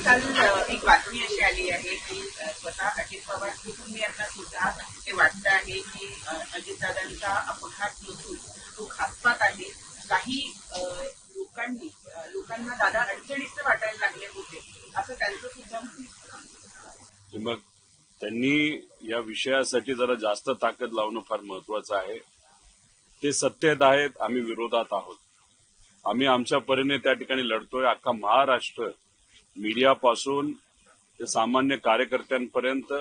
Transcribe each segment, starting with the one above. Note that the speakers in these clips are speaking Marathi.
काल एक बातमी अशी आली आहे की स्वतः अजित पवार कुटुंबियांना सुद्धा हे वाटतं आहे की अजितदादांचा अपघात नसून तो घातपात आहे. काही लोकांना दादा अडचणीचे वाटायला लागले होते असं त्यांचं सुद्धा म्हणणं. मग त्यांनी या विषयासाठी जरा जास्त ताकद लावणं फार महत्वाचं आहे. ते सत्तेत आहेत, आम्ही विरोधात आहोत. आम्ही आमच्या परीने त्या ठिकाणी लढतोय. अख्खा महाराष्ट्र मीडियापासून ते सामान्य कार्यकर्त्यांपर्यंत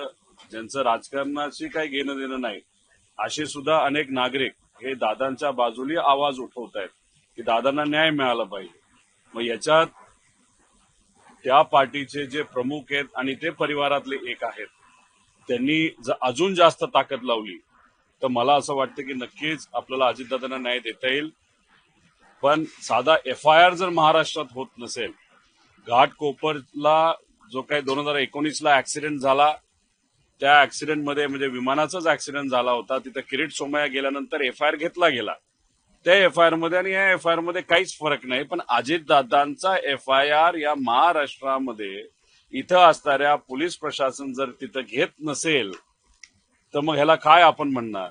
ज्यांचं राजकारणाशी काही घेणं देणं नाही असे सुद्धा अनेक नागरिक हे दादांच्या बाजूने आवाज उठवत आहेत की दादांना न्याय मिळाला पाहिजे. मग याच्यात त्या पार्टीचे जे प्रमुख आहेत आणि ते परिवारातले एक आहेत त्यांनी अजून जास्त ताकद लावली तर मला असं वाटतं की नक्कीच आपल्याला अजितदादांना न्याय देता येईल. पण साधा FIR जर महाराष्ट्रात होत नसेल, घाटकोपरला जो काही 2019ला ऍक्सिडेंट झाला त्या ऍक्सिडेंटमध्ये म्हणजे विमानाचाच ऍक्सिडेंट झाला होता, तिथे किरीट सोमय्या गेल्यानंतर FIR घेतला गेला. त्या FIR मध्ये आणि या FIR मध्ये काहीच फरक नाही. पण अजितदादांचा FIR या महाराष्ट्रामध्ये इथं असणाऱ्या पोलीस प्रशासन जर तिथं घेत नसेल तर मग ह्याला काय आपण म्हणणार.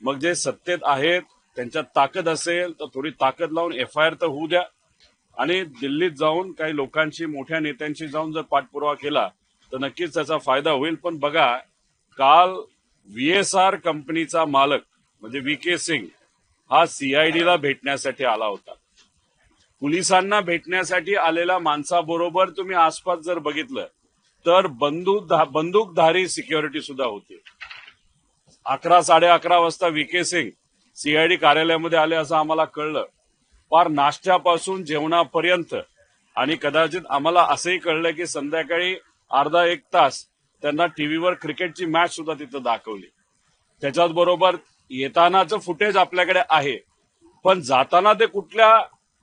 मग जे सत्तेत आहेत त्यांच्यात ताकद असेल तर थोडी ताकद लावून FIR तर होऊ द्या आणि दिल्लीत जाऊन काही लोकांची मोठ्या नेत्यांशी जाऊन जर पाठपुरावा केला तर नक्कीच त्याचा फायदा होईल. पण बघा, काल VSR कंपनीचा मालक म्हणजे VK सिंग हा CIDला भेटण्यासाठी आला होता. पोलिसांना भेटण्यासाठी आलेल्या माणसाबरोबर तुम्ही आसपास जर बघितलं तर बंदूकधारी सिक्युरिटी सुद्धा होती. 11-11:30 वाजता VK सिंग CID कार्यालयामध्ये आले असं आम्हाला कळलं. फार नाश्त्यापासून जेवणापर्यंत आणि कदाचित आम्हाला असंही कळलं की संध्याकाळी अर्धा एक तास त्यांना टीव्हीवर क्रिकेटची मॅच सुद्धा तिथं दाखवली. त्याच्याच बरोबर येतानाचं फुटेज आपल्याकडे आहे, पण जाताना ते कुठल्या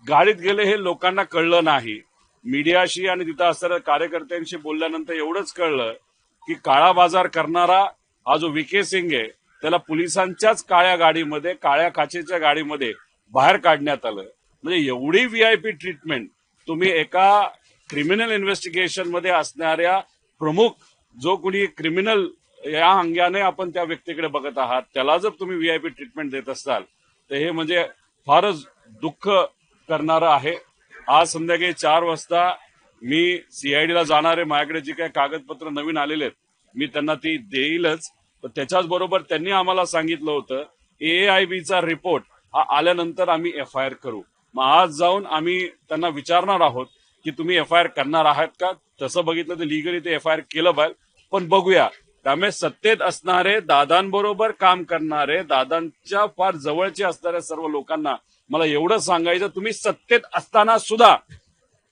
गाडीत गेले हे लोकांना कळलं नाही. मीडियाशी आणि तिथं असणाऱ्या कार्यकर्त्यांशी बोलल्यानंतर एवढंच कळलं की काळा बाजार करणारा हा जो VK सिंग आहे त्याला पोलिसांच्याच काळ्या गाडीमध्ये, काळ्या काचेच्या गाडीमध्ये बाहेर काढण्यात आलं. म्हणजे एवढी VIP ट्रीटमेंट तुम्ही एका क्रिमिनल इन्व्हेस्टिगेशन मध्ये असणाऱ्या प्रमुख जो कोणी क्रिमिनल या अंगाने आपण त्या व्यक्तीकडे बघत आहात त्याला जर तुम्ही VIP ट्रीटमेंट देत असाल तर हे म्हणजे फारच दुःख करणारं आहे. आज संध्याकाळी 4 वाजता मी CIDला जाणार आहे. माझ्याकडे जी काही कागदपत्र नवीन आलेले आहेत मी त्यांना ती देईलच. पण त्याच्याच बरोबर त्यांनी आम्हाला सांगितलं होतं AIBचा रिपोर्ट हा आल्यानंतर आम्ही FIR करू. मग आज जाऊन आम्ही त्यांना विचारणार आहोत की तुम्ही FIR करणार आहात का. तसं बघितलं तर लिगली ते FIR केलं पाहिजे. पण बघूया, त्यामुळे सत्तेत असणारे, दादांबरोबर काम करणारे, दादांच्या फार जवळचे असणाऱ्या सर्व लोकांना मला एवढं सांगायचं, तुम्ही सत्तेत असताना सुद्धा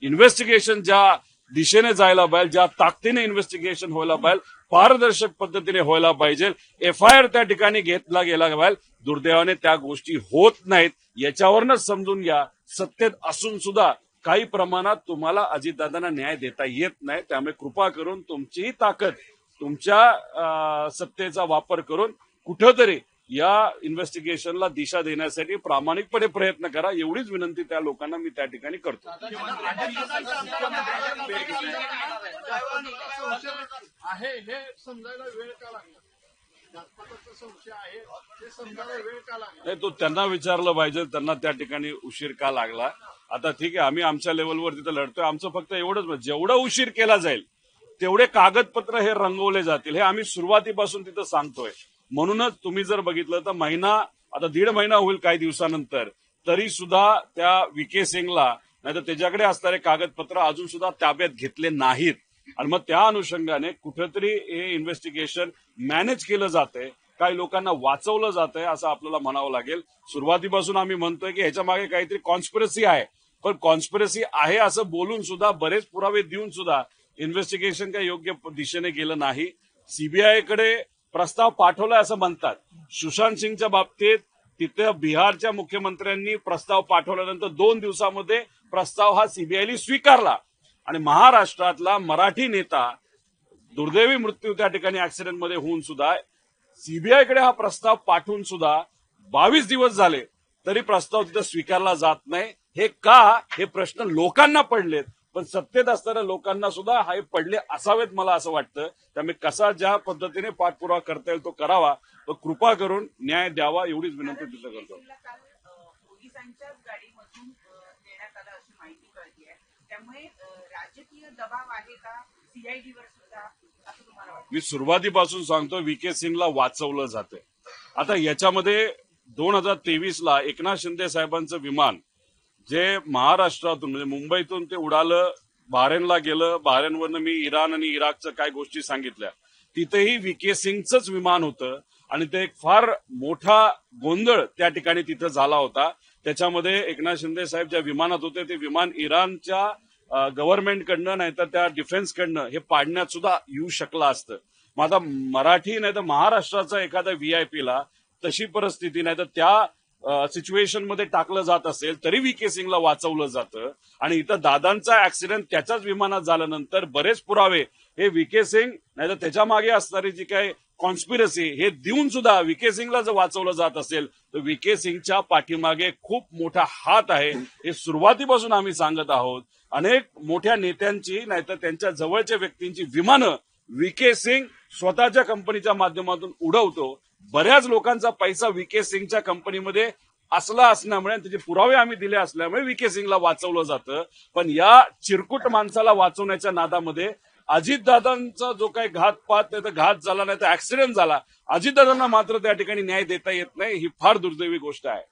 इन्व्हेस्टिगेशन ज्या दिशेने जायला पाहिजे, ज्या ताकदीने इन्व्हेस्टिगेशन व्हायला पाहिजे, पारदर्शक पद्धतीने व्हायला पाहिजे, FIR त्या ठिकाणी घेतला गेला पाहिजे. दुर्दैवाने त्या गोष्टी होत नाहीत. याच्यावरनच समजून घ्या सत्तेत असून सुद्धा काही प्रमाणात तुम्हाला अजितदादांना न्याय देता येत नाही. त्यामुळे कृपा करून तुमचीही ताकद, तुमच्या सत्तेचा वापर करून कुठंतरी या इन्व्हेस्टिगेशनला दिशा देण्यासाठी प्रामाणिकपणे प्रयत्न करा. एवढीच विनंती त्या लोकांना मी त्या ठिकाणी करतो. आहे हे समजायला वेळ का लागला. संशय आहे ते समजायला वेळ का लागला. नाही, तो त्यांना विचारलं पाहिजे, त्यांना त्या ठिकाणी उशीर का लागला. आता ठीक आहे, आम्ही आमच्या लेवलवर तिथं लढतोय. आमचं फक्त एवढंच, जेवढा उशीर केला जाईल तेवढे कागदपत्र हे रंगवले जातील हे आम्ही सुरुवातीपासून तिथं सांगतोय. म्हणूनच तुम्ही जर बघितलं तर महिना, आता 1.5 महिना होईल काही दिवसानंतर, तरी सुद्धा त्या VK सिंगला नाही तर त्याच्याकडे असणारे कागदपत्र अजून सुद्धा ताब्यात घेतले नाहीत. आणि मग त्या अनुषंगाने कुठेतरी हे इन्व्हेस्टिगेशन मॅनेज केलं जातंय, काही लोकांना वाचवलं जातंय असं आपल्याला म्हणावं लागेल. सुरुवातीपासून आम्ही म्हणतोय की ह्याच्या मागे काहीतरी कॉन्स्पिरसी आहे, पण कॉन्स्पिरसी आहे असं बोलून सुद्धा, बरेच पुरावे देऊन सुद्धा इन्व्हेस्टिगेशन काही योग्य दिशेने गेलं नाही. CBIकडे प्रस्ताव पाठवलाय असं म्हणतात. सुशांत सिंगच्या बाबतीत तिथे बिहारच्या मुख्यमंत्र्यांनी प्रस्ताव पाठवल्यानंतर 2 दिवसामध्ये प्रस्ताव हा CBIने स्वीकारला आणि महाराष्ट्रातला मराठी नेता दुर्दैवी मृत्यू त्या ठिकाणी ऍक्सिडेंटमध्ये होऊन सुद्धा CBIकडे हा प्रस्ताव पाठवून सुद्धा 22 दिवस झाले तरी प्रस्ताव तिथे स्वीकारला जात नाही. हे का, हे प्रश्न लोकांना पडलेत. पण सत्तेत असणाऱ्या लोकांना सुद्धा हे पडले असावेत मला असं वाटतं. त्यामुळे कसा ज्या पद्धतीने पाठपुरावा करता येईल तो करावा, तो कृपा करून न्याय द्यावा एवढीच विनंती तिथं करतो. काल पोलिसांच्याच गाडीमधून नेण्यात आलं अशी माहिती कळली आहे. त्यामुळे राजकीय दबाव आहे का सीआयडीवर सुद्धा असं तुम्हाला वाटतं? मी सुरुवातीपासून सांगतो व्हीके सिंगला वाचवलं जातंय. आता याच्यामध्ये 2023ला एकनाथ शिंदे साहेबांचं विमान जे महाराष्ट्रातून म्हणजे मुंबईतून ते उडालं, बहारेनला गेलं, बहारेनवरनं मी इराण आणि इराकच्या काय गोष्टी सांगितल्या, तिथेही व्हीके सिंगचंच विमान होतं आणि ते एक फार मोठा गोंधळ त्या ठिकाणी तिथं झाला होता. त्याच्यामध्ये एकनाथ शिंदे साहेब ज्या विमानात होते ते विमान इराणच्या गव्हर्नमेंटकडनं नाही तर त्या डिफेन्सकडनं हे पाडण्यात सुद्धा येऊ शकलं असतं. मग आता मराठी नाही तर महाराष्ट्राचा एखाद्या व्हीआयपीला तशी परिस्थिती नाही तर त्या सिच्युएशन मध्ये टाकलं जात असेल तरी व्हीके सिंगला वाचवलं जातं. आणि इथं दादांचा ऍक्सिडेंट त्याच्याच विमानात झाल्यानंतर बरेच पुरावे हे व्हीके सिंग नाही तर त्याच्या मागे असणारी जी काही कॉन्स्पिरसी हे देऊन सुद्धा व्हीके सिंगला जर वाचवलं जात असेल तर व्हीके सिंगच्या पाठीमागे खूप मोठा हात आहे. हे सुरुवातीपासून आम्ही सांगत आहोत. अनेक मोठ्या नेत्यांची नाहीतर त्यांच्या जवळच्या व्यक्तींची विमानं व्हीके सिंग स्वतःच्या कंपनीच्या माध्यमातून उडवतो. बऱ्याच लोकांचा पैसा व्हीके सिंगच्या कंपनीमध्ये असला असल्यामुळे त्याचे पुरावे आम्ही दिले असल्यामुळे व्हीके सिंगला वाचवलं जातं. पण या चिरकुट माणसाला वाचवण्याच्या नादामध्ये अजितदादांचा जो काही घातपात नाही तर घात झाला नाही तर ऍक्सिडेंट झाला, अजितदादांना मात्र त्या ठिकाणी न्याय देता येत नाही. ही फार दुर्दैवी गोष्ट आहे.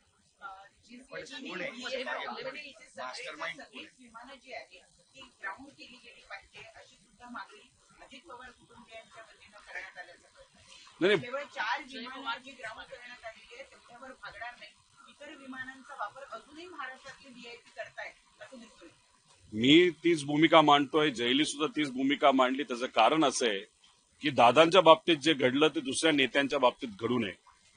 विमानं जी आहे ती ग्राउंड केली गेली पाहिजे अशी सुद्धा मागणी अजित पवार कुटुंबियांच्या वतीनं करण्यात आल्याचं नाही केवळ 4 विमानं जी ग्राउंड करण्यात आलेली आहे तेवढ्यावर भागणार नाही. इतर विमानांचा वापर अजूनही महाराष्ट्रातले व्हीआयपी करतायत असं दिसतोय. मी तीच भूमिका मांडतोय, जयली सुद्धा तीच भूमिका मांडली. त्याचं कारण असं आहे की दादांच्या बाबतीत जे घडलं ते दुसऱ्या नेत्यांच्या बाबतीत घडू नये.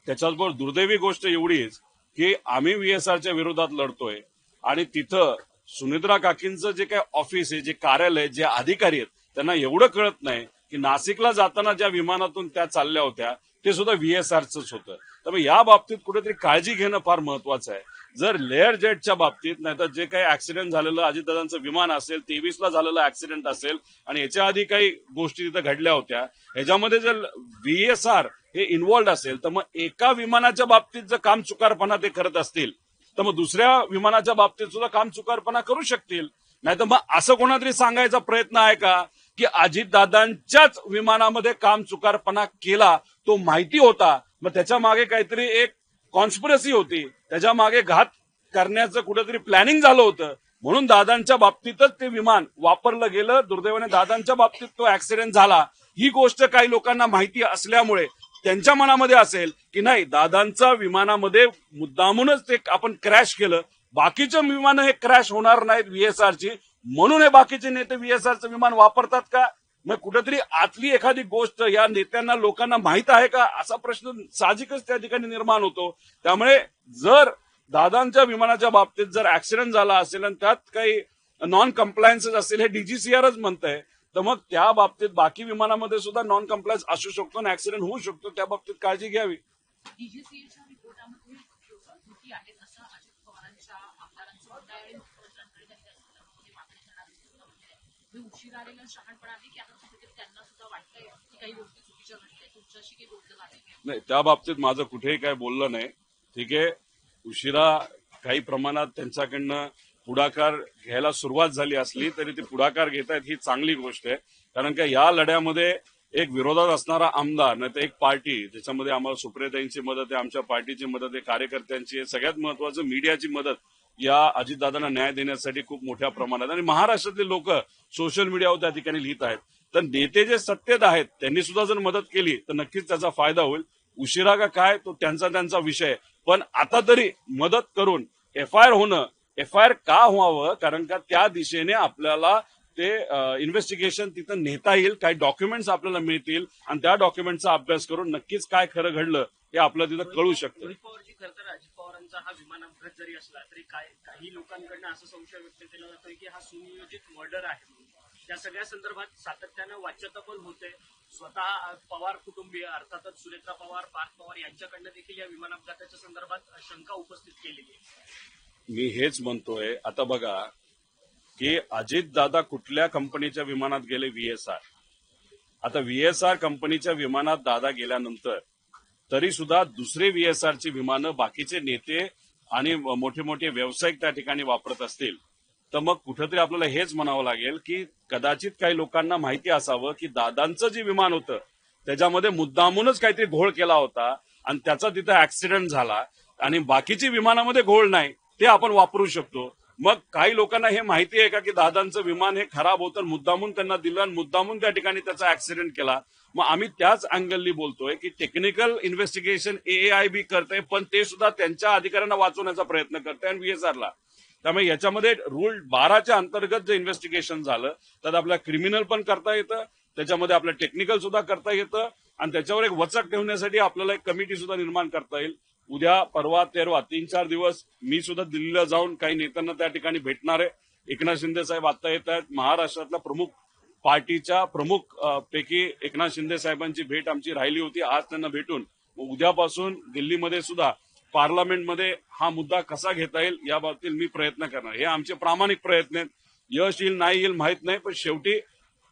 त्याच्याबरोबर दुर्दैवी गोष्ट एवढीच की आम्ही व्हीएसआरच्या विरोधात लढतोय आणि तिथं सुनित्रा काकींचं जे काही ऑफिस आहे, जे कार्यालय, जे अधिकारी आहेत त्यांना एवढं कळत नाही की नाशिकला जाताना ज्या विमानातून त्या चालल्या होत्या ते सुद्धा व्हीएसआरचंच होतं. त्यामुळे या बाबतीत कुठेतरी काळजी घेणं फार महत्वाचं आहे. जर लेअर जेटच्या बाबतीत नाही तर जे काही ऍक्सिडेंट झालेलं अजितदादांचं विमान असेल, 23ला झालेलं ऍक्सिडेंट असेल आणि याच्या आधी काही गोष्टी तिथं घडल्या होत्या, ह्याच्यामध्ये जर व्हीएसआर हे इन्व्हॉल्ड असेल तर मग एका विमानाच्या बाबतीत जर काम चुकारपणा ते करत असतील तर मग दुसऱ्या विमानाच्या बाबतीत सुद्धा काम चुकारपणा करू शकतील. नाही तर मग असं कोणातरी सांगायचा प्रयत्न आहे का की अजितदादांच्याच विमानामध्ये काम चुकारपणा केला, तो माहिती होता, मग त्याच्या मागे काहीतरी एक कॉन्स्पिरसी होती, त्याच्या मागे घात करण्याचं कुठेतरी प्लॅनिंग झालं होतं म्हणून दादांच्या बाबतीतच ते विमान वापरलं गेलं. दुर्दैवाने दादांच्या बाबतीत तो ऍक्सिडेंट झाला. ही गोष्ट काही लोकांना माहिती असल्यामुळे त्यांच्या मनामध्ये असेल की नाही दादांच्या विमानामध्ये मुद्दामूनच ते आपण क्रॅश केलं, बाकीचे विमानं हे क्रॅश होणार नाहीत व्हीएसआरची म्हणून हे बाकीचे नेते व्हीएसआरचं विमान वापरतात का? मग कुठेतरी आतली एखादी गोष्ट या नेत्यांना लोकांना माहित आहे का असा प्रश्न साहजिकच त्या ठिकाणी निर्माण होतो. त्यामुळे जर दादांच्या विमानाच्या बाबतीत जर ऍक्सिडेंट झाला असेल आणि त्यात काही नॉन कम्प्लायन्सेस असेल हे डीजीसीआरच म्हणतंय तर मग त्या बाबतीत बाकी विमानामध्ये सुद्धा नॉन कम्प्लायन्स असू शकतो आणि ऍक्सिडेंट होऊ शकतो. त्या बाबतीत काळजी घ्यावी. डीजीसीएच्या रिपोर्टामध्ये त्रुटी आहेत असं अजित पवारांच्या आमदारांचं म्हणणं आहे आणि मुख्यमंत्र्यांकडे त्यांनी त्या संदर्भामध्ये मागणी करणार उशीर आलेला शहाणपणा आहे की आता कुठेतरी त्यांना सुद्धा वाटतंय की काही गोष्टी चुकीच्या घडल्या, तुमच्याशी काही बोललं झालंय? नाही, त्या बाबतीत माझं कुठेही काय बोललं नाही. ठीक आहे, उशिरा काही प्रमाणात त्यांच्याकडनं पुढाकार घ्यायला सुरुवात झाली असली तरी ते पुढाकार घेत आहेत ही चांगली गोष्ट आहे. कारण का या लढ्यामध्ये एक विरोधात असणारा आमदार नाही तर एक पार्टी, ज्याच्यामध्ये आम्हाला सुप्रियाताईंची मदत आहे, आमच्या पार्टीची मदत आहे, कार्यकर्त्यांची आहे, सगळ्यात महत्वाचं मीडियाची मदत या अजितदादांना न्याय देण्यासाठी खूप मोठ्या प्रमाणात आणि महाराष्ट्रातले लोक सोशल मीडियावर त्या ठिकाणी लिहित आहेत. तर नेते जे सत्तेत आहेत त्यांनी सुद्धा जर मदत केली तर नक्कीच त्याचा फायदा होईल. उशिरा का काय तो त्यांचा विषय, पण आता तरी मदत करून एफआयआर होणं, एफआयआर का व्हावं कारण का त्या दिशेने आपल्याला ते इन्व्हेस्टिगेशन तिथं नेता येईल, काही डॉक्युमेंट्स आपल्याला मिळतील आणि त्या डॉक्युमेंटचा अभ्यास करून नक्कीच काय खरं घडलं हे आपल्याला तिथं कळू शकतं. रोहित पवारजी खरं तर अजित पवारांचा हा विमान अपघात जरी असला तरी काही लोकांकडनं असं संशय व्यक्त केला जातोय की हा सुनियोजित मर्डर आहे. त्या सगळ्या संदर्भात सातत्यानं वाच्यता पण होते. स्वतः पवार कुटुंबीय अर्थातच सुनेत्रा पवार, पार्थ पवार यांच्याकडनं देखील या विमान अपघाताच्या संदर्भात शंका उपस्थित केलेली आहे. मी हेच म्हणतोय, आता बघा की अजितदादा कुठल्या कंपनीच्या विमानात गेले, VSR. आता VSR कंपनीच्या विमानात दादा गेल्यानंतर तरी सुद्धा दुसरे VSR ची विमानं बाकीचे नेते आणि मोठे मोठे व्यावसायिक त्या ठिकाणी वापरत असतील तर मग कुठेतरी आपल्याला हेच म्हणावं लागेल की कदाचित काही लोकांना माहिती असावं की दादांचं जे विमान होतं त्याच्यामध्ये मुद्दामूनच काहीतरी घोळ केला होता आणि त्याचा तिथं ऍक्सिडेंट झाला आणि बाकीची विमानामध्ये घोळ नाही ते आपण वापरू शकतो. मग काही लोकांना हे माहिती आहे का की दादांचं विमान हे खराब होतं, मुद्दामून त्यांना दिलं आणि मुद्दामून त्या ठिकाणी त्याचा ऍक्सिडेंट केला. मग आम्ही त्याच अँगलनी बोलतोय की टेक्निकल इन्व्हेस्टिगेशन AAIB करते, पण ते सुद्धा त्यांच्या अधिकाऱ्यांना वाचवण्याचा प्रयत्न करते आणि VSRला. त्यामुळे याच्यामध्ये रूल 12च्या अंतर्गत जे इन्व्हेस्टिगेशन झालं त्यात आपल्याला क्रिमिनल पण करता येतं, त्याच्यामध्ये आपलं टेक्निकल सुद्धा करता येतं आणि त्याच्यावर एक वचक ठेवण्यासाठी आपल्याला एक कमिटी सुद्धा निर्माण करता येईल. उद्या, परवा, तेरवा 3-4 दिवस मी सुद्धा दिल्लीला जाऊन काही नेत्यांना त्या ठिकाणी भेटणार आहे. एकनाथ शिंदे साहेब आता येत आहेत. महाराष्ट्रातल्या प्रमुख पार्टीच्या प्रमुख पैकी एकनाथ शिंदे साहेबांची भेट आमची राहिली होती. आज त्यांना भेटून उद्यापासून दिल्लीमध्ये सुद्धा पार्लमेंटमध्ये हा मुद्दा कसा घेता येईल या बाबतीत मी प्रयत्न करणार. हे आमचे प्रामाणिक प्रयत्न आहेत. यश येईल नाही येईल माहित नाही, पण शेवटी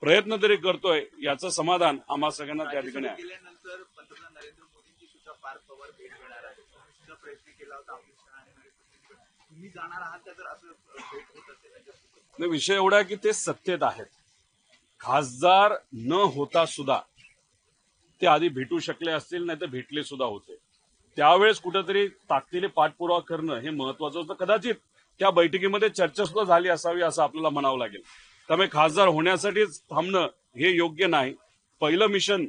प्रयत्न तरी करतोय याचं समाधान आम्हा सगळ्यांना त्या ठिकाणी आहे. गेल्यानंतर पंतप्रधान नरेंद्र मोदींची सुद्धा फार पवार भेट घेणार आहे. सुद्धा प्रयत्न केला होता अमित शहा आणि नरेंद्र मोदी. तुम्ही जाणार आहात का जर असं भेट होत असेल त्यांच्यासोबत? विषय एवढा आहे की ते सत्तेत आहेत. खासदार न होता सुद्धा ते आधी भेटू शकले असतील, नाही तर भेटले सुद्धा होते. त्यावेळेस कुठेतरी ताकदीने पाठपुरावा करणं हे महत्वाचं होतं. कदाचित त्या बैठकीमध्ये चर्चा सुद्धा झाली असावी असं आपल्याला म्हणावं लागेल. त्यामुळे खासदार होण्यासाठीच थांबणं हे योग्य नाही. पहिलं मिशन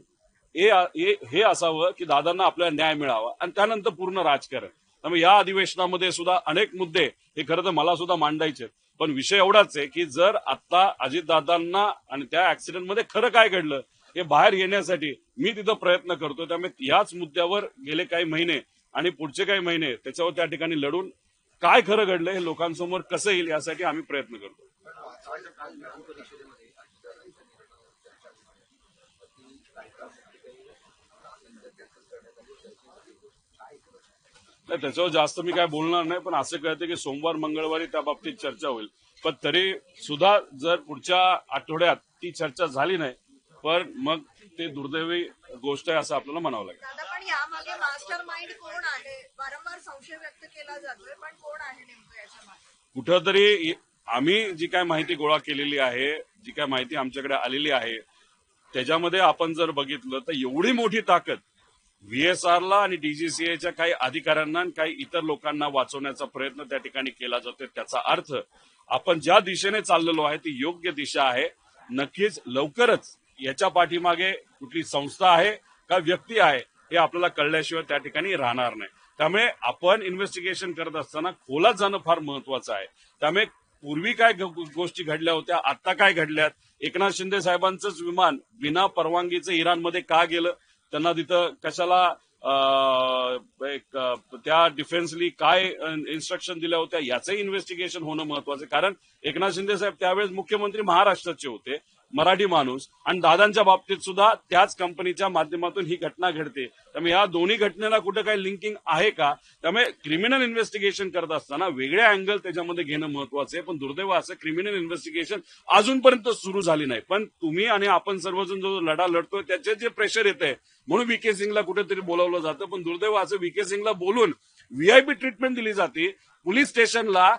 हे असावं की दादांना आपल्याला न्याय मिळावा आणि त्यानंतर पूर्ण राजकारण. त्यामुळे या अधिवेशनामध्ये सुद्धा अनेक मुद्दे हे खरं तर मला सुद्धा मांडायचे, पण विषय एवढाच आहे की जर आता अजितदादांना आणि त्या ऍक्सिडेंटमध्ये खरं काय घडलं हे बाहेर येण्यासाठी मी तिथं प्रयत्न करतो. त्यामुळे याच मुद्द्यावर गेले काही महिने आणि पुढचे काही महिने त्याच्यावर त्या ठिकाणी लढून काय खरं घडलं हे लोकांसमोर कसं येईल यासाठी आम्ही प्रयत्न करतो. त्याच्यावर जास्त मी काय बोलणार नाही, पण असं कळतं की सोमवार मंगळवारी त्या बाबतीत चर्चा होईल. पण तरी सुद्धा जर पुढच्या आठवड्यात ती चर्चा झाली नाही पण मग ते दुर्दैवी गोष्ट आहे असं आपल्याला म्हणावं लागेल. दादा, पण यामागे मास्टर माइंड कोण आहे? वारंवार संशय व्यक्त केला जातोय, पण कोण आहे नेमकं याच्या मागे? कुठंतरी आम्ही जी काय माहिती गोळा केलेली आहे, जी काय माहिती आमच्याकडे आलेली आहे त्याच्यामध्ये आपण जर बघितलं तर एवढी मोठी ताकद VSRला आणि DGCAच्या काही अधिकाऱ्यांना आणि काही इतर लोकांना वाचवण्याचा प्रयत्न त्या ठिकाणी केला जातोय. त्याचा अर्थ आपण ज्या दिशेने चाललेलो आहे ती योग्य दिशा आहे. नक्कीच लवकरच याच्या पाठीमागे कुठली संस्था आहे का व्यक्ती आहे हे आपल्याला कळल्याशिवाय त्या ठिकाणी राहणार नाही. त्यामुळे आपण इन्व्हेस्टिगेशन करत असताना खोलात जाणं फार महत्वाचं आहे. त्यामुळे पूर्वी काय गोष्टी घडल्या होत्या, आता काय घडल्यात, एकनाथ शिंदे साहेबांचंच विमान विना परवानगीचं इराणमध्ये का गेलं, त्यांना तिथं कशाला त्या डिफेन्सली काय इन्स्ट्रक्शन दिल्या होत्या याचंही इन्व्हेस्टिगेशन होणं महत्वाचं आहे. कारण एकनाथ शिंदे साहेब त्यावेळेस मुख्यमंत्री महाराष्ट्राचे होते, मराठी माणूस, आणि दादांच्या बाबतीत सुद्धा त्याच कंपनीच्या माध्यमातून ही घटना घडते. त्यामुळे या दोन्ही घटनेला कुठं काही लिंकिंग आहे का? त्यामुळे क्रिमिनल इन्व्हेस्टिगेशन करत असताना वेगळ्या अँगल त्याच्यामध्ये घेणं महत्वाचं आहे. पण दुर्दैव असं क्रिमिनल इन्व्हेस्टिगेशन अजूनपर्यंत सुरू झाली नाही. पण तुम्ही आणि आपण सर्वजण जो लढा लढतोय त्याचे जे प्रेशर येत आहे म्हणून VK सिंगला कुठेतरी बोलावलं जातं. पण दुर्दैव असं VK सिंगला बोलून VIP ट्रीटमेंट दिली जाते. पोलीस स्टेशनला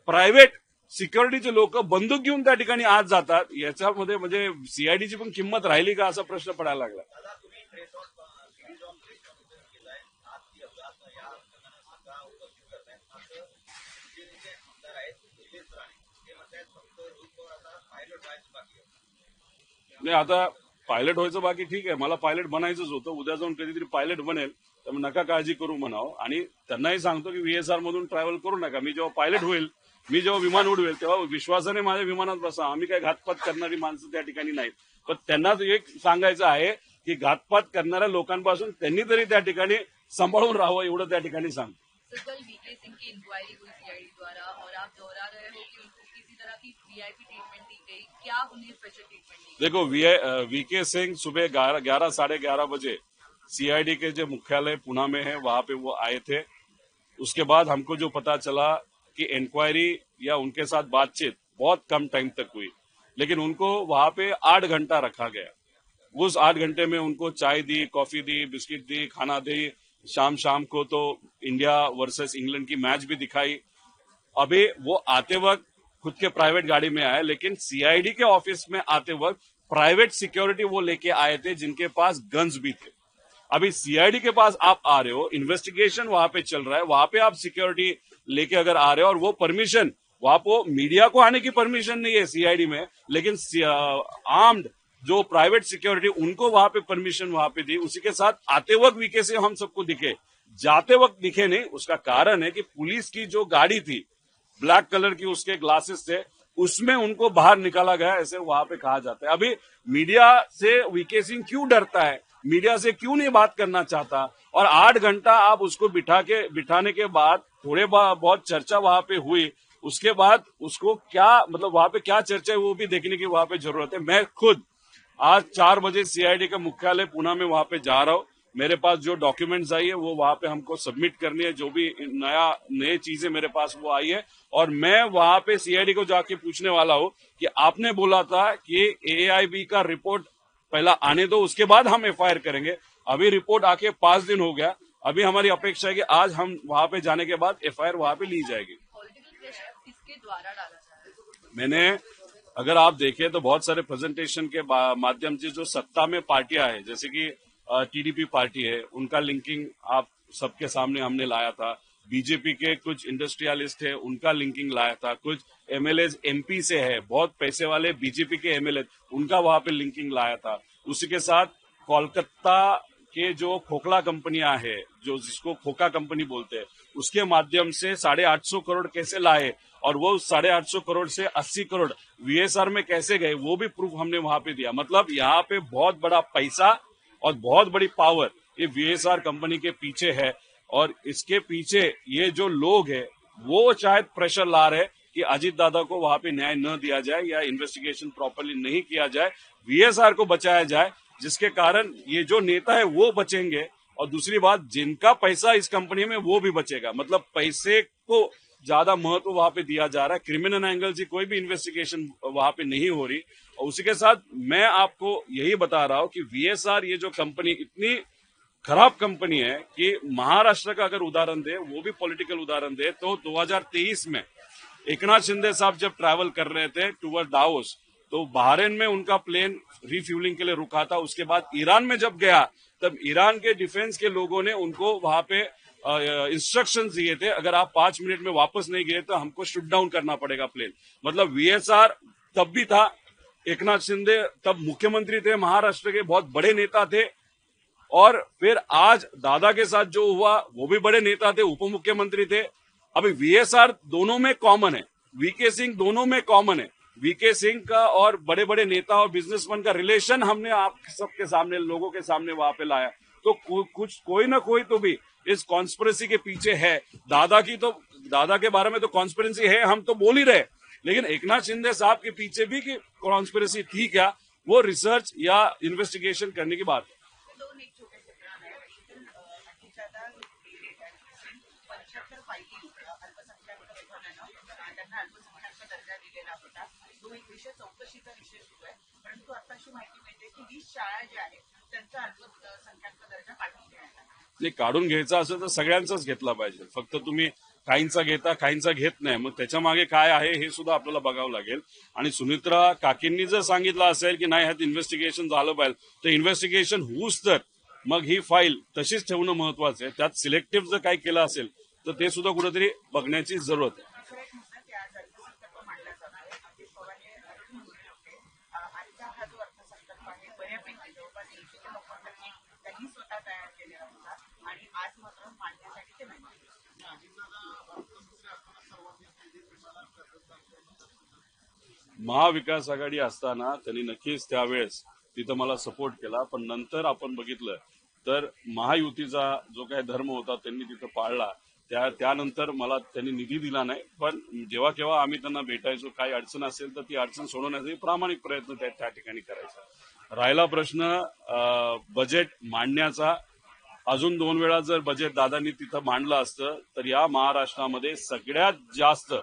प्रायव्हेट सिक्युरिटीचे लोक बंदूक घेऊन त्या ठिकाणी आज जातात. याच्यामध्ये म्हणजे CIDची पण किंमत राहिली का असा प्रश्न पडायला लागला. नाही, आता पायलट व्हायचं बाकी ठीक आहे, मला पायलट बनायचंच होतं. उद्या जाऊन कधीतरी पायलट बनेल, त्यामुळे नका काळजी करू म्हणावं. आणि त्यांनाही सांगतो की VSR मधून ट्रॅव्हल करू नका. मी जेव्हा पायलट होईल, मी जेव्हा विमान उडवेल तेव्हा विश्वासाने माझ्या विमानात बसा. आम्ही काही घातपात करणारी माणसं त्या ठिकाणी नाहीत. पण त्यांना एक सांगायचं आहे की घातपात करणाऱ्या लोकांपासून त्यांनी तरी त्या ठिकाणी सांभाळून राहावं एवढं त्या ठिकाणी सांगतो. कल VK सिंह की इंक्वायरी हुई CID द्वारा और आप दोहरा रहे हो कि उनको किसी तरह की VIP ट्रीटमेंट दी गई, क्या उन्हें स्पेशल ट्रीटमेंट दी गई? देखो, VK सिंह सुबह 11 साढ़े 11 बजे CID के जो मुख्यालय पुणे में है वहां पे वो आए थे. उसके बाद हमको जो पता चला कि इंक्वायरी या उनके साथ बातचीत बहुत कम टाइम तक हुई, लेकिन उनको वहां पे 8 घंटा रखा गया। उस 8 घंटे में उनको चाय दी, कॉफी दी, बिस्किट दी, खाना दी। शाम को तो इंडिया वर्सेस इंग्लैंड की मैच भी दिखाई। अभी वो आते वक्त खुद के प्राइवेट गाड़ी में आए, लेकिन सीआईडी के ऑफिस में आते वक्त प्राइवेट सिक्योरिटी वो लेके आए थे जिनके पास गन्स भी थे। अभी सीआईडी के पास आप आ रहे हो, इन्वेस्टिगेशन वहां पे चल रहा है, वहां पे आप सिक्योरिटी लेके अगर आ रहे हो और वो परमिशन वहां पे मीडिया को आने की परमिशन नहीं है सीआईडी में, लेकिन आर्म्ड जो प्राइवेट सिक्योरिटी उनको वहां पे परमिशन वहां पे दी। उसी के साथ आते वक्त वीके से हम सबको दिखे, जाते वक्त दिखे नहीं। उसका कारण है कि पुलिस की जो गाड़ी थी ब्लैक कलर की, उसके ग्लासेस थे, उसमें उनको बाहर निकाला गया, ऐसे वहां पे कहा जाता है। अभी मीडिया से वीके सिंह क्यों डरता है, मीडिया से क्यों नहीं बात करना चाहता? और 8 घंटा आप उसको बिठाने के बाद थोड़े बहुत चर्चा वहां पे हुई, उसके बाद उसको क्या मतलब वहां पे क्या चर्चा है वो भी देखने की वहां पे जरूरत है। मैं खुद आज 4 बजे सीआईडी का मुख्यालय पुणे में वहां पे जा रहा हूं। मेरे पास जो डॉक्यूमेंट्स आई है वो वहां पे हमको सबमिट करनी है, जो भी नए चीजें मेरे पास वो आई है। और मैं वहां पे सीआईडी को जाके पूछने वाला हूं कि आपने बोला था कि एआईबी का रिपोर्ट पहला आने दो, उसके बाद हम एफआईआर करेंगे। अभी रिपोर्ट आके 5 दिन हो गया। अभी हमारी अपेक्षा है कि आज हम वहां पे जाने के बाद एफआईआर वहां पे ली जाएगी। पॉलिटिकल प्रेशर किसके द्वारा डाला जा रहा है? मैंने अगर आप देखें तो बहुत सारे प्रेजेंटेशन के माध्यम से जो सत्ता में पार्टियां हैं, जैसे कि टीडीपी पार्टी है, उनका लिंकिंग आप सबके सामने हमने लाया था। बीजेपी के कुछ इंडस्ट्रियलिस्ट है, उनका लिंकिंग लाया था। कुछ एमएलए एमपी से है, बहुत पैसे वाले बीजेपी के एमएलए, उनका वहां पे लिंकिंग लाया था। उसी के साथ कोलकाता के जो खोखला कंपनियां है, जो जिसको खोखा कंपनी बोलते हैं, उसके माध्यम से 850 करोड़ कैसे लाए और वो 850 करोड़ से 80 करोड़ वीएसआर में कैसे गए, वो भी प्रूफ हमने वहां पे दिया। मतलब यहाँ पे बहुत बड़ा पैसा और बहुत बड़ी पावर ये वीएसआर कंपनी के पीछे है। और इसके पीछे ये जो लोग हैं वो शायद प्रेशर ला रहे कि अजीत दादा को वहां पे न्याय न दिया जाए या इन्वेस्टिगेशन प्रॉपर्ली नहीं किया जाए, वीएसआर को बचाया जाए, जिसके कारण ये जो नेता है वो बचेंगे। और दूसरी बात, जिनका पैसा इस कंपनी में वो भी बचेगा। मतलब पैसे को ज्यादा महत्व वहां पे दिया जा रहा है, क्रिमिनल एंगल से कोई भी इन्वेस्टिगेशन वहां पे नहीं हो रही। और उसी के साथ मैं आपको यही बता रहा हूं कि वीएसआर ये जो कंपनी इतनी खराब कंपनी है कि महाराष्ट्र का अगर उदाहरण दे, वो भी पॉलिटिकल उदाहरण दे, तो 2023 में एकनाथ शिंदे साहब जब ट्रैवल कर रहे थे टूवर्ड दावोस, तो बहरीन में उनका प्लेन रिफ्यूलिंग के लिए रुका था। उसके बाद ईरान में जब गया, तब ईरान के डिफेंस के लोगों ने उनको वहां पे इंस्ट्रक्शंस दिए थे, अगर आप 5 मिनट में वापस नहीं गए तो हमको शूट डाउन करना पड़ेगा प्लेन। मतलब वीएसआर तब भी था, एकनाथ शिंदे तब मुख्यमंत्री थे, महाराष्ट्र के बहुत बड़े नेता थे। और फिर आज दादा के साथ जो हुआ, वो भी बड़े नेता थे, उप मुख्यमंत्री थे। अभी वीएसआर दोनों में कॉमन है, वीके सिंह दोनों में कॉमन है। वीके सिंह का और बड़े बड़े नेता और बिजनेसमैन का रिलेशन हमने आप सबके सामने, लोगों के सामने वहां पे लाया। तो कुछ कोई ना कोई तो भी इस कॉन्स्पिरेसी के पीछे है। दादा के बारे में तो कॉन्स्पिरेसी है, हम तो बोल ही रहे, लेकिन एकनाथ शिंदे साहब के पीछे भी की कॉन्स्पिरेसी थी क्या, वो रिसर्च या इन्वेस्टिगेशन करने की बात है। दोन एक छोटे से प्रश्न आहे. अजितदादा गेले त्या दिवशी 75 फायली अल्पसंख्याक विभागानं त्यांना अल्पसंख्याक दर्जा दिलेला होता. तो एक विषय चौकशीचा विषय सुरू आहे. परंतु आता अशी माहिती मिळते की 20 शाळा ज्या आहेत त्यांचा अल्पसंख्याक दर्जा काढून घेण्यात आला. नाही, काढून घ्यायचा असेल तर सगळ्यांचाच घेतला पाहिजे. फक्त तुम्ही काहींचा घेता, काहींचा घेत नाही. मग त्याच्या मागे काय आहे हे सुद्धा आपल्याला बघावं लागेल. आणि सुनित्रा काकींनी जर सांगितलं असेल की नाही ह्यात इन्व्हेस्टिगेशन झालं पाहिजे, तर इन्व्हेस्टिगेशन होऊच तर मग ही फाईल तशीच ठेवणं महत्वाचं आहे. त्यात सिलेक्टिव्ह जर काही केलं असेल तर ते सुद्धा कुठेतरी बघण्याची जरूरत आहे. दुसरा एक मुद्दा की आज अर्थसंकल्प मांडला जाणार आहे. अजित पवार हे अजून बोलले होते. आजचा हा जो अर्थसंकल्प आहे बऱ्यापैकी जवळपास 80 ते 90% त्यांनी स्वतः तयार केलेला होता आणि आज मात्र मांडण्यासाठी ते नाही. महाविकास आघाडी असताना त्यांनी नक्कीच त्यावेळेस तिथं मला सपोर्ट केला. पण नंतर आपण बघितलं तर महायुतीचा जो काही धर्म होता त्यांनी तिथं पाळला. त्यानंतर मला त्यांनी निधी दिला नाही. पण जेव्हा केव्हा आम्ही त्यांना भेटायचो, काही अडचण असेल तर ती अडचण सोडवण्यासाठी प्रामाणिक प्रयत्न त्या ठिकाणी करायचा. राहिला प्रश्न बजेट मांडण्याचा, अजून 2 वेळा जर बजेट दादांनी तिथं मांडलं असतं तर या महाराष्ट्रामध्ये सगळ्यात जास्त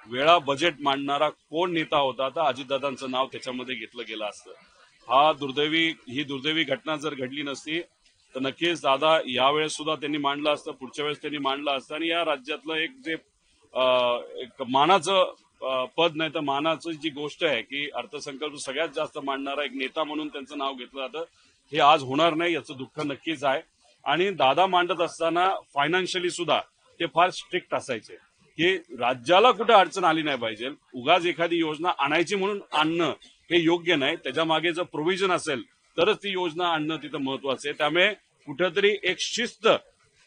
वेळा बजेट मांडणारा कोण नेता होता तर अजितदादांचं नाव त्याच्यामध्ये घेतलं गेलं असतं. ही दुर्दैवी घटना जर घडली नसती तर नक्कीच दादा यावेळेस सुद्धा त्यांनी मांडलं असतं, पुढच्या वेळेस त्यांनी मांडलं असतं आणि या राज्यातलं एक जे एक मानाचं पद नाही तर मानाचं जी गोष्ट आहे की अर्थसंकल्प सगळ्यात जास्त मांडणारा एक नेता म्हणून त्यांचं नाव घेतलं जातं, हे आज होणार नाही याचं दुःख नक्कीच आहे. आणि दादा मांडत असताना फायनान्शियली सुद्धा ते फार स्ट्रिक्ट असायचे की राज्याला कुठे अडचण आली नाही पाहिजे, उगाच एखादी योजना आणायची म्हणून आणणं हे योग्य नाही, त्याच्या मागे जर प्रोव्हिजन असेल तरच ती योजना आणणं तिथं महत्वाचं आहे. त्यामुळे कुठेतरी एक शिस्त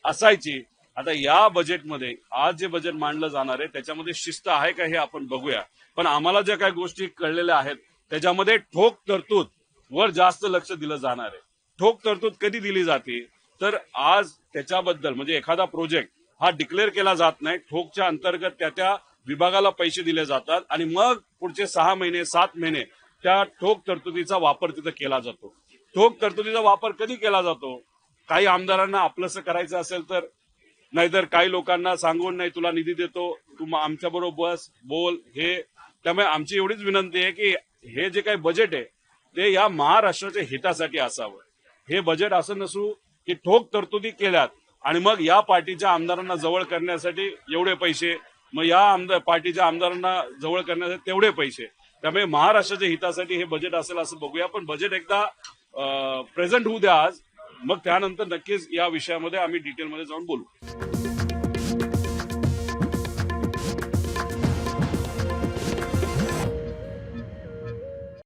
असायची. आता या बजेटमध्ये आज जे बजेट मांडलं जाणार आहे त्याच्यामध्ये शिस्त आहे का हे आपण बघूया. पण आम्हाला ज्या काही गोष्टी कळलेल्या आहेत त्याच्यामध्ये ठोक तरतूद वर जास्त लक्ष दिलं जाणार आहे. ठोक तरतूद कधी दिली जाते तर आज त्याच्याबद्दल म्हणजे एखादा प्रोजेक्ट हा डिक्लेअर केला जात नाही, ठोकच्या अंतर्गत त्या विभागाला पैसे दिले जातात आणि मग पुढचे 6 महिने 7 महिने त्या ठोक तरतुदीचा वापर तिथं केला जातो. ठोक तरतुदीचा वापर कधी केला जातो? काही आमदारांना आपलंसं करायचं असेल तर, नाहीतर काही लोकांना सांगून नाही तुला निधी देतो तू आमच्या बरोबर बस बोल हे. त्यामुळे आमची एवढीच विनंती आहे की हे जे काही बजेट आहे ते या महाराष्ट्राच्या हितासाठी असावं. हे बजेट असं नसू की ठोक तरतुदी केल्यात आणि मग या पार्टीच्या आमदारांना जवळ करण्यासाठी एवढे पैसे, मग या पार्टीच्या आमदारांना जवळ करण्यासाठी तेवढे पैसे. त्यामुळे महाराष्ट्राच्या हितासाठी हे बजेट असेल असं बघूया. पण बजेट एकदा प्रेझेंट होऊ द्या आज, मग त्यानंतर नक्कीच या विषयामध्ये आम्ही डिटेलमध्ये जाऊन बोलू.